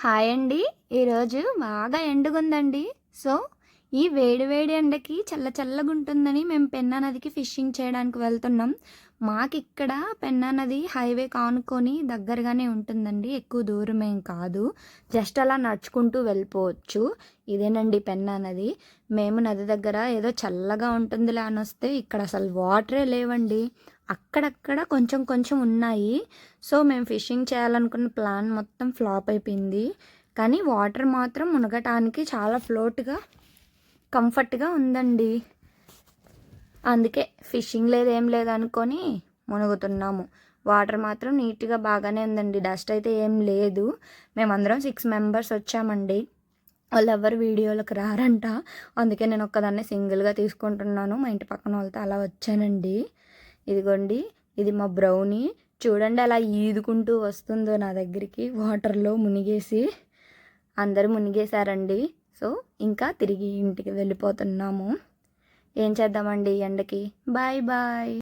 Hi అండి. ఈరోజు బాగా ఎండగుందండి. సో, ఈ వేడి వేడి ఎండకి చల్ల చల్లగుంటుందని మేము పెన్నా నదికి ఫిషింగ్ చేయడానికి వెళ్తున్నాం. మాకిక్కడ పెన్నా నది హైవేకి ఆనుకొని దగ్గరగానే ఉంటుందండి. ఎక్కువ దూరమేం కాదు. జస్ట్ అలా నడుచుకుంటూ వెళ్ళిపోవచ్చు. ఇదేనండి పెన్నా నది. మేము నది దగ్గర ఏదో చల్లగా ఉంటుందిలే అనొస్తే ఇక్కడ అసలు వాటరే లేవండి. అక్కడక్కడ కొంచెం కొంచెం ఉన్నాయి. సో, మేము ఫిషింగ్ చేయాలనుకున్న ప్లాన్ మొత్తం ఫ్లాప్ అయిపోయింది. కానీ వాటర్ మాత్రం మునగటానికి చాలా ఫ్లోట్‌గా, కంఫర్ట్‌గా ఉందండి. అందుకే ఫిషింగ్ లేదు, ఏం లేదనుకోని మునుగుతున్నాము. వాటర్ మాత్రం నీట్‌గా బాగానే ఉందండి. డస్ట్ అయితే ఏం లేదు. మేమందరం 6 మెంబర్స్ వచ్చామండి. వాళ్ళెవ్వరు వీడియోలోకి రారంట. అందుకే నేను ఒక్కదాన్నే సింగిల్‌గా తీసుకుంటున్నాను. మా ఇంటి పక్కన వాళ్ళతో అలా వచ్చానండి. ఇదిగోండి, ఇది మా బ్రౌనీ. చూడండి అలా ఈదుకుంటూ వస్తుందో నా దగ్గరికి వాటర్లో మునిగేసి. అందరూ మునిగేశారండి. సో, ఇంకా తిరిగి ఇంటికి వెళ్ళిపోతున్నాము. ఏం చేద్దామండి ఎండకి. Bye bye.